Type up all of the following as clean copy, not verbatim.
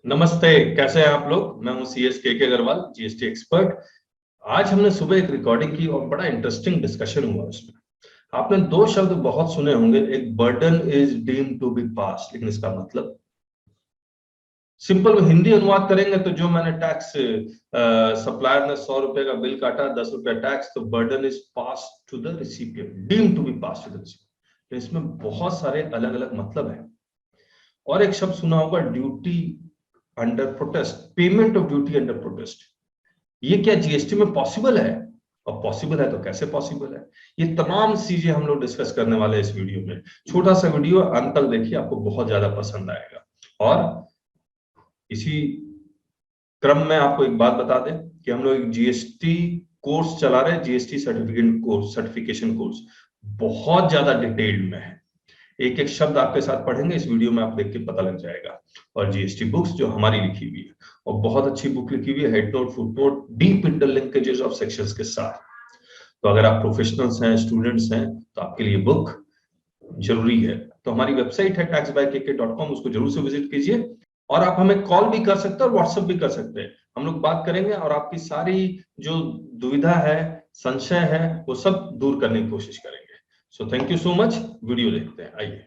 नमस्ते, कैसे हैं आप लोग। मैं हूं CS के अग्रवाल, जीएसटी एक्सपर्ट। आज हमने सुबह एक रिकॉर्डिंग की और बड़ा इंटरेस्टिंग डिस्कशन हुआ उसमें। आपने दो शब्द बहुत सुने होंगे, एक burden is deemed to be pass, लेकिन इसका मतलब सिंपल हिंदी अनुवाद करेंगे तो जो मैंने टैक्स सप्लायर ने 100 रुपए का बिल काटा, 10 रुपया टैक्स, तो burden is pass to the recipient, deemed to be pass to the recipient. इसमें बहुत सारे अलग अलग मतलब है। और एक शब्द सुना होगा, duty under protest, payment of duty under protest. ये क्या जीएसटी में पॉसिबल है? और पॉसिबल है तो कैसे पॉसिबल है? ये तमाम चीजें हम लोग डिस्कस करने वाले हैं इस वीडियो में। छोटा सा वीडियो, अंत तक देखिए, आपको बहुत ज्यादा पसंद आएगा। और इसी क्रम में आपको एक बात बता दें कि हम लोग एक जीएसटी कोर्स चला रहे हैं, GST certificate course, certification course बहुत ज्यादा डिटेल्ड में है। एक एक शब्द आपके साथ पढ़ेंगे इस वीडियो में, आप देख के पता लग जाएगा। और जीएसटी बुक्स जो हमारी लिखी हुई है, और बहुत अच्छी बुक लिखी हुई है, head note, foot note, deep interlinkages of sections के साथ। तो अगर आप प्रोफेशनल्स हैं, स्टूडेंट्स हैं, तो आपके लिए बुक जरूरी है। तो हमारी वेबसाइट है taxbykk.com, उसको जरूर से विजिट कीजिए। और आप हमें कॉल भी कर सकते हैं और व्हाट्सएप भी कर सकते हैं। हम लोग बात करेंगे और आपकी सारी जो दुविधा है, संशय है, वो सब दूर करने की कोशिश करेंगे। So thank you so much. Video देखते हैं, आइए।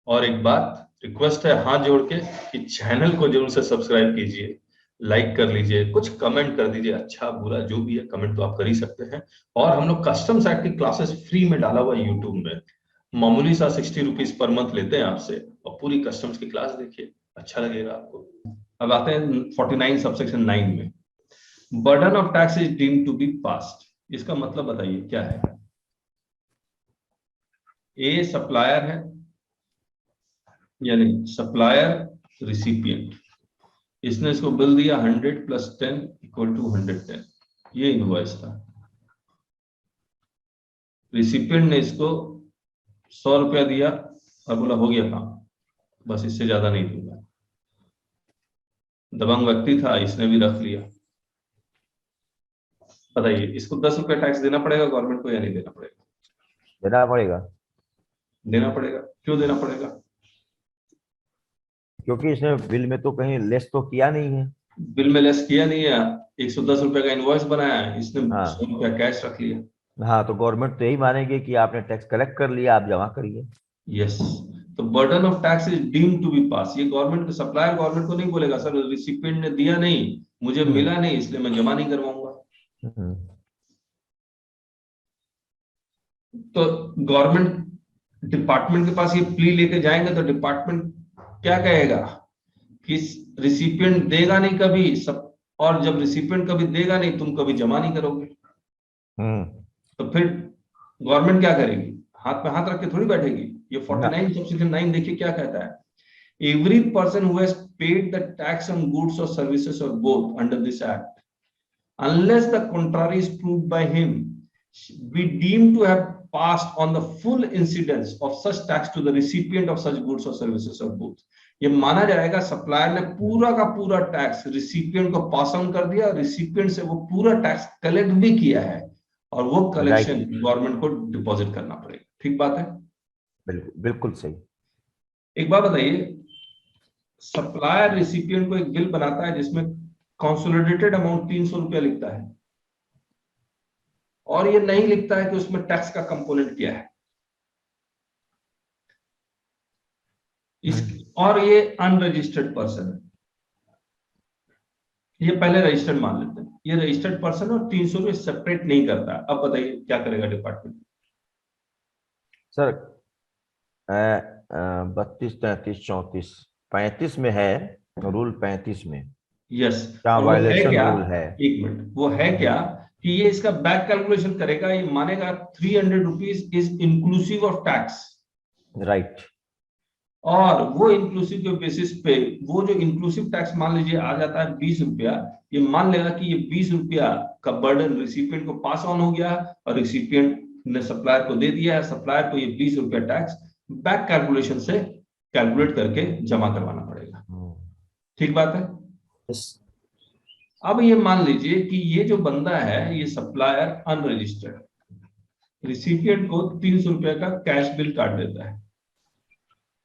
और एक बात रिक्वेस्ट है हाथ जोड़ के कि चैनल को जरूर से सब्सक्राइब कीजिए, लाइक कर लीजिए, कुछ कमेंट कर दीजिए, अच्छा बुरा जो भी है कमेंट तो आप कर ही सकते हैं। और हम लोग कस्टम्स एक्ट की क्लासेस फ्री में डाला हुआ है यूट्यूब में। मामूली सा 60 रुपीज पर मंथ लेते हैं आपसे, और पूरी कस्टम्स की क्लास देखिए, अच्छा लगेगा आपको। अब आते हैं 49 सबसेक्शन 9 में। Burden of tax is deemed to be passed, इसका मतलब बताइए क्या है। ए सप्लायर है, यानी सप्लायर रिसिपिएंट, इसने इसको बिल दिया 100 + 10 = 110, ये इनवॉइस था। रिसिपिएंट ने इसको 100 रुपया दिया और बोला हो गया काम, बस इससे ज्यादा नहीं दूंगा। दबंग व्यक्ति था, इसने भी रख लिया। बताइए, इसको 10 रुपया टैक्स देना पड़ेगा गवर्नमेंट को या नहीं देना पड़ेगा? देना पड़ेगा। देना पड़ेगा। क्यों देना पड़ेगा? क्योंकि इसने बिल में तो कहीं लेस तो किया नहीं है। बिल में लेस किया नहीं है, 110 रुपए का इनवॉइस बनाया है, इसने 100 हाँ रुपया कैश रख लिया। हाँ, तो गवर्नमेंट तो यही मानेगी कि आपने टैक्स कलेक्ट कर लिया, आप जमा करिए। यस। तो burden of tax is deemed to be pass. ये गवर्नमेंट को, सप्लायर गवर्नमेंट को नहीं बोलेगा सर रिसिपिएंट ने दिया नहीं, मुझे हम्म मिला नहीं, इसलिए मैं जमा नहीं करवाऊंगा। हम्म तो गवर्नमेंट डिपार्टमेंट के पास ये प्ली लेके जाएंगे तो डिपार्टमेंट क्या कहेगा कि रिसिपिएंट देगा नहीं कभी सब, और जब रिसिपिएंट कभी देगा नहीं तुम कभी जमा नहीं करोगे, हम्म तो फिर गवर्नमेंट क्या करेगी? हाथ पे हाथ रख के थोड़ी बैठेगी। ये ना 49 सबसेक्शन 9 देखिए क्या कहता है। Every person who has paid the tax on goods or services or both under this act, unless the contrary is proved by him, be deemed to have passed on the full incidence of such tax to the recipient of such goods or services or both. ये माना जाएगा supplier ने पूरा का पूरा tax recipient को pass on कर दिया, रिसिपिएंट से वो पूरा टैक्स कलेक्ट भी किया है, और वो कलेक्शन गवर्नमेंट को डिपॉजिट करना पड़ेगा। ठीक बात है? बिल्कुल बिल्कुल सही। एक बात बताइए, सप्लायर रिसिपिएंट को एक बिल बनाता है जिसमें कंसोलिडेटेड अमाउंट 300 रुपया लिखता है, और ये नहीं लिखता है कि उसमें टैक्स का कंपोनेंट क्या है। इस और ये अनरजिस्टर्ड पर्सन है, ये पहले रजिस्टर्ड मान लेते हैं, ये रजिस्टर्ड पर्सन और 300 रुपये सेपरेट नहीं करता। अब बताइए क्या करेगा डिपार्टमेंट? सर 32, 33, 34, 35 में है, रूल 35 में यस। क्या और वो है वायलेशन क्या? रूल है। एक मिनट, वो है क्या कि ये इसका बैक कैलकुलेशन करेगा, ये मानेगा 300 rupees is inclusive of tax, right. और वो इंक्लूसिव के बेसिस पे वो जो इंक्लूसिव टैक्स मान लीजिए आ जाता है 20 रुपया, ये मान लेगा कि ये 20 रुपया का बर्डन रिसिपिएंट को पास ऑन हो गया, और रिसिपिएंट ने सप्लायर को दे दिया है, सप्लायर को ये 20 रुपया टैक्स बैक कैलकुलेशन से कैलकुलेट करके जमा करवाना पड़ेगा। ठीक बात है? अब ये मान लीजिए कि ये जो बंदा है, ये सप्लायर अनरजिस्टर्ड, रिसिपिएंट को 300 रुपया का कैश बिल काट देता है,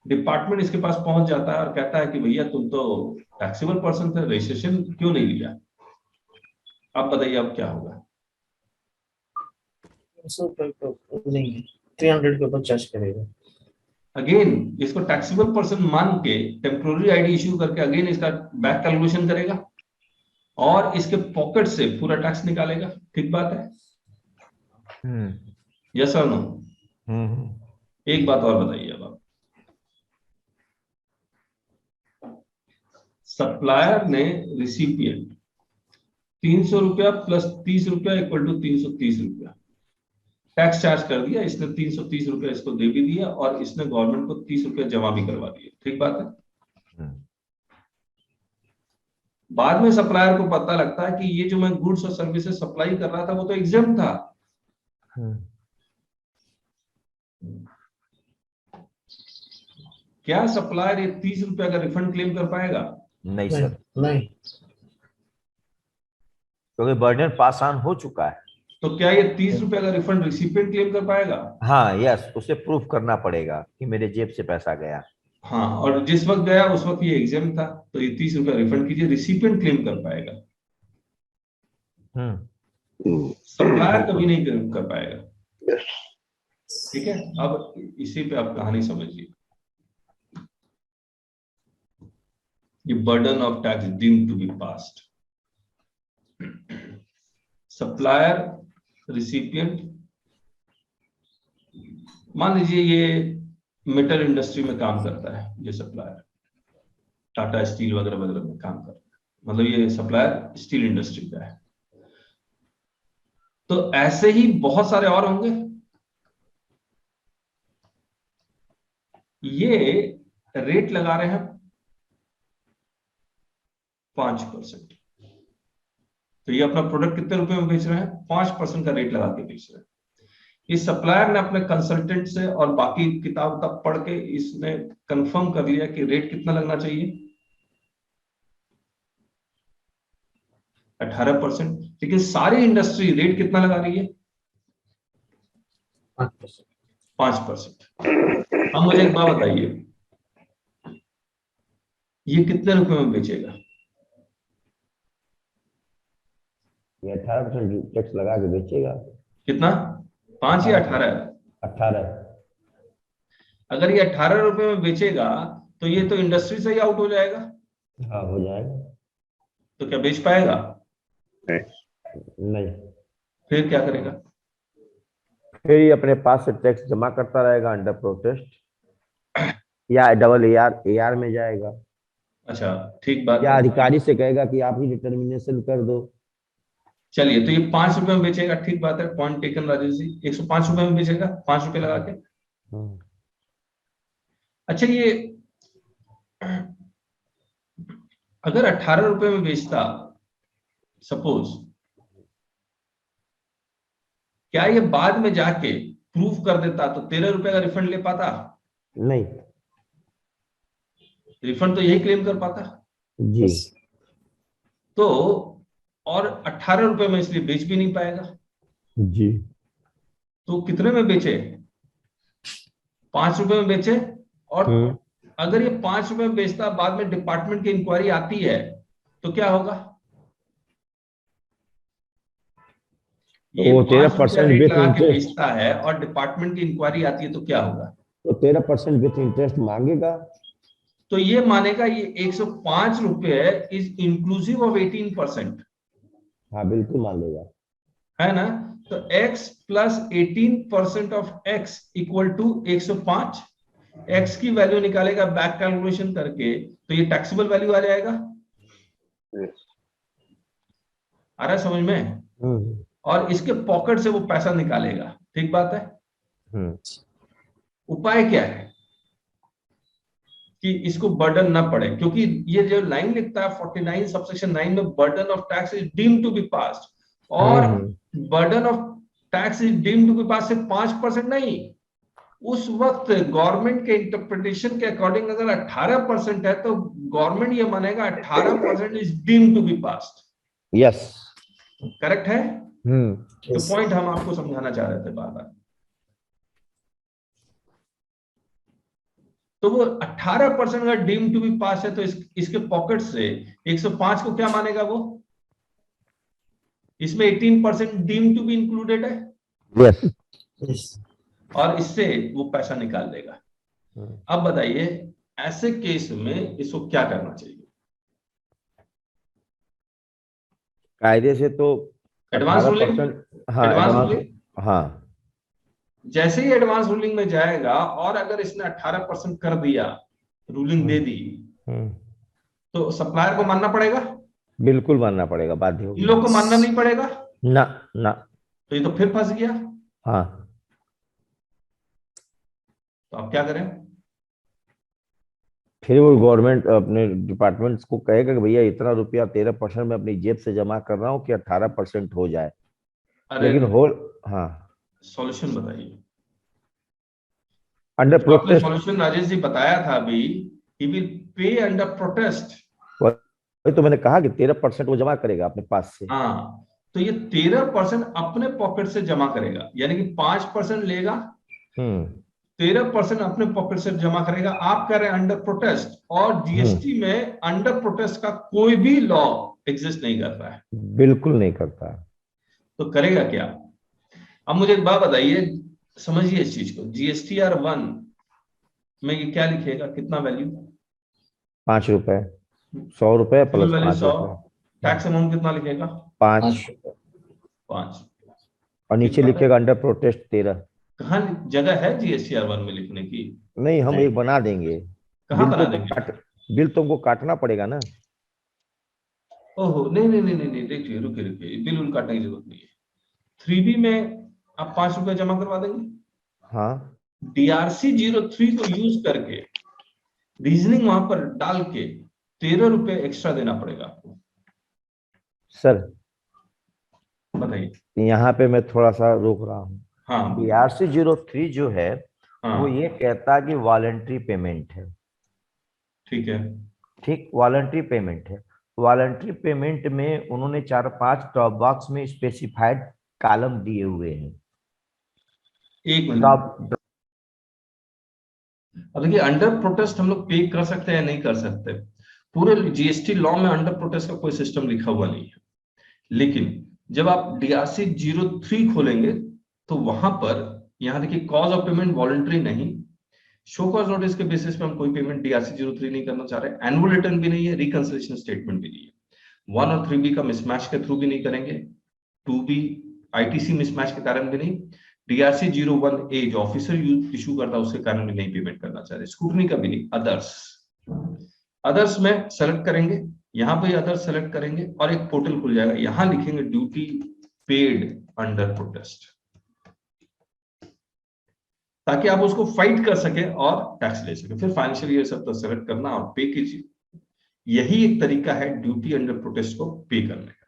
डिपार्टमेंट इसके पास पहुंच जाता है और कहता है कि भैया तुम तो टैक्सेबल पर्सन थे, रजिस्ट्रेशन क्यों नहीं लिया? आप बताइए अब क्या होगा? नहीं, 300 के ऊपर चार्ज करेगा। अगेन इसको टैक्सेबल पर्सन मान के टेम्पोररी आईडी इश्यू करके अगेन इसका बैक कैलकुलेशन करेगा और इसके पॉकेट से पूरा टैक्स निकालेगा। ठीक बात है? यस और नो? एक बात और बताइए अब आप, सप्लायर ने रिसिपिएंट 300 रुपया प्लस 30 रुपया इक्वल टू 330 रुपया टैक्स चार्ज कर दिया। इसने 330 रुपया इसको दे भी दिया और इसने गवर्नमेंट को 30 रुपया जमा भी करवा दिए। ठीक बात है? बाद में सप्लायर को पता लगता है कि ये जो मैं गुड्स और सर्विसेज सप्लाई कर रहा था वो तो एग्जेम्प्ट था। क्या सप्लायर ये 30 रुपया का रिफंड क्लेम कर पाएगा? नहीं सर, नहीं। क्योंकि बर्डन पास ऑन हो चुका है। तो क्या ये 30 रुपया का रिफंड रिसिपिएंट क्लेम कर पाएगा? हाँ यस, उसे प्रूफ करना पड़ेगा कि मेरे जेब से पैसा गया। हाँ, और जिस वक्त गया उस वक्त ये एग्जाम था, तो ये 30 रुपया रिफंड कीजिए, रिसिपिएंट क्लेम कर पाएगा, सप्लायर कभी नहीं क्लेम कर पाएगा। ठीक है, अब इसी पे आप कहानी समझिए। ये burden of tax deemed to be passed, supplier, recipient. मान लीजिए ये मेटल इंडस्ट्री में काम करता है, ये सप्लायर टाटा स्टील वगैरह वगैरह में काम करता है, मतलब ये सप्लायर स्टील इंडस्ट्री का है। तो ऐसे ही बहुत सारे और होंगे। ये रेट लगा रहे हैं 5%। तो ये अपना प्रोडक्ट कितने रुपए में बेच रहे हैं? 5% का रेट लगा के बेच रहे हैं। इस सप्लायर ने अपने कंसल्टेंट से और बाकी किताब तक पढ़ के इसने कंफर्म कर लिया कि रेट कितना लगना चाहिए, 18%। लेकिन सारी इंडस्ट्री रेट कितना लगा रही है? 5%। अब मुझे एक बात बताइए, ये कितने रुपए में बेचेगा? ये 18% टैक्स लगा के बेचेगा। कितना? 5 या 18? 18। अगर ये 18 रुपए में बेचेगा तो ये तो इंडस्ट्री से ही आउट हो जाएगा। हाँ हो जाएगा। तो क्या बेच पाएगा? नहीं। फिर क्या करेगा? फिर ये अपने पास से टैक्स जमा करता रहेगा अंडर प्रोटेस्ट, या डबल AR में जाएगा। अच्छा, ठीक बात या है। अधिकारी से कहेगा कि आप ही डिटर्मिनेशन कर दो। चलिए, तो ये 5 रुपए में बेचेगा, ठीक बात है, पॉइंट टेकन राजेश जी। 105 रुपए में बेचेगा, 5 रुपए लगा के। अच्छा, ये अगर 18 रुपए में बेचता सपोज, क्या ये बाद में जाके प्रूफ कर देता तो 13 रुपए का रिफंड ले पाता? नहीं। रिफंड तो यही क्लेम कर पाता जी। तो, और 18 रुपए में इसलिए बेच भी नहीं पाएगा। जी। तो कितने में बेचे? 5 रुपए में बेचे। और अगर ये 5 रुपए में बेचता, बाद में डिपार्टमेंट की इंक्वायरी आती है तो क्या होगा? ये वो 13% रेट विथ लगा के इंटरेस्ट, बेचता है और डिपार्टमेंट की इंक्वायरी आती है तो क्या होगा? तो 13% विथ इंटरेस्ट मांगेगा। तो ये मानेगा ये 105 रुपए इज इंक्लूसिव ऑफ 18%। हाँ बिल्कुल मान लेगा, है ना? तो x plus 18% of x equal to 105। x की वैल्यू निकालेगा बैक कैलकुलेशन करके, तो ये टैक्सेबल वैल्यू आ जाएगा। आ रहा है समझ में? और इसके पॉकेट से वो पैसा निकालेगा। ठीक बात है? उपाय क्या है कि इसको बर्डन ना पड़े? क्योंकि ये जो लाइन लिखता है 49 सबसेक्शन 9 में, burden of tax is deemed to be passed, और burden of tax is deemed to be passed से 5% नहीं, उस वक्त गवर्नमेंट के इंटरप्रिटेशन के अकॉर्डिंग अगर 18% है तो गवर्नमेंट ये मानेगा 18% is deemed to be passed. Yes, correct है? तो Yes. पॉइंट हम आपको समझाना चाह रहे थे बार बार। तो वो 18% अगर डीम टू बी पास है तो इसके पॉकेट से 105 को क्या मानेगा वो? इसमें 18% डीम टू बी इंक्लूडेड है यस। Yes. और इससे वो पैसा निकाल देगा। अब बताइए ऐसे केस में इसको क्या करना चाहिए? कायदे से तो एडवांस रूलिंग, 18%। हाँ एडवांस एडवांस। रूलिंग, हाँ जैसे ही एडवांस रूलिंग में जाएगा और अगर इसने 18% कर दिया, रूलिंग दे दी, तो सप्लायर को मानना पड़ेगा, बिल्कुल मानना पड़ेगा, बाध्य इन होगी। लोग को मानना नहीं पड़ेगा, ना ना। तो ये तो फिर फंस गया। हाँ तो अब क्या करें? फिर वो गवर्नमेंट अपने डिपार्टमेंट्स को कहेगा कि भैया इतना रुपया 13% में अपनी जेब से जमा कर रहा हूँ कि 18% हो जाए। अरे लेकिन होल। हाँ सॉल्यूशन बताइए। अंडर जो आपने प्रोटेस्ट। सॉल्यूशन राजेश जी बताया था अभी, he will pay under protest. वही तो मैंने कहा कि 13% वो जमा करेगा अपने पास से। हाँ, तो ये 13% अपने पॉकेट से जमा करेगा, यानी कि 5% लेगा, 13% अपने पॉकेट से जमा करेगा। आप कह रहे हैं अंडर प्रोटेस्ट, और जीएसटी में अंडर प्रोटेस्ट का कोई भी लॉ एग्जिस्ट नहीं करता है, बिल्कुल नहीं करता। तो करेगा क्या? अब मुझे एक बात बताइए, समझिए इस चीज को। जीएसटीआर 1 में ये क्या लिखेगा, कितना वैल्यू? 5 रुपए, 100 रुपए सिविल प्लस वैल्यू 5 100, रुपए। टैक्स अमाउंट कितना लिखेगा? 5। 5। और नीचे ठीक बात है। लिखेगा अंडर प्रोटेस्ट 13। कहाँ जगह है जीएसटीआर 1 में लिखने की? नहीं, हम नहीं। एक बना देंगे। कहाँ बिल बना तो देंगे? बिल तुमको काटना पड़ेगा ना। ओहो, नहीं नहीं नहीं नहीं नहीं, देखिए रुकिए रुकिए, बिल उल काटने की जरूरत नहीं है। 3B में आप 5 रुपए जमा करवा देंगे। हाँ DRC 03 को यूज करके रीजनिंग वहां पर डाल के 13 रुपए एक्स्ट्रा देना पड़ेगा आपको। सर, बताइए। यहाँ पे मैं थोड़ा सा रोक रहा हूँ। हाँ DRC 03 जो है हाँ, वो ये कहता है कि वॉलंटरी पेमेंट है। ठीक है। ठीक, वॉलंटरी पेमेंट है। वॉलंटरी पेमेंट में उन्होंने 4-5 टॉप बॉक्स में स्पेसिफाइड कॉलम दिए हुए हैं। एक मिनट, ड्रॉप। अब देखिए अंडर प्रोटेस्ट हम लोग पे कर सकते हैं या नहीं कर सकते। पूरे जीएसटी लॉ में अंडर प्रोटेस्ट का कोई सिस्टम लिखा हुआ नहीं है, लेकिन जब आप DRC 03 खोलेंगे तो वहां पर, यहां देखिए कॉज ऑफ पेमेंट वॉलंटरी नहीं, शो कॉज नोटिस के बेसिस पे हम कोई पेमेंट DRC 03 नहीं करना चाह रहे, एनुअल रिटर्न भी नहीं है, रिकंसिलिएशन स्टेटमेंट भी नहीं है, 1 और 3B का मिसमैच के थ्रू भी नहीं करेंगे, 2B ITC मिसमैच के कारण भी नहीं, DRC 01A जो ऑफिसर इशू करता है उसके कारण भी नहीं पेमेंट करना चाह रहे, स्क्रूटनी का भी नहीं, अदर्स। अदर्स में सेलेक्ट करेंगे, यहां पे अदर्स सेलेक्ट करेंगे और एक पोर्टल खुल जाएगा, यहां लिखेंगे ड्यूटी पेड अंडर प्रोटेस्ट, ताकि आप उसको फाइट कर सके और टैक्स ले सके। फिर फाइनेंशियल ईयर सब तो सेलेक्ट करना और पे कीजिए। यही एक तरीका है ड्यूटी अंडर प्रोटेस्ट को पे करने का।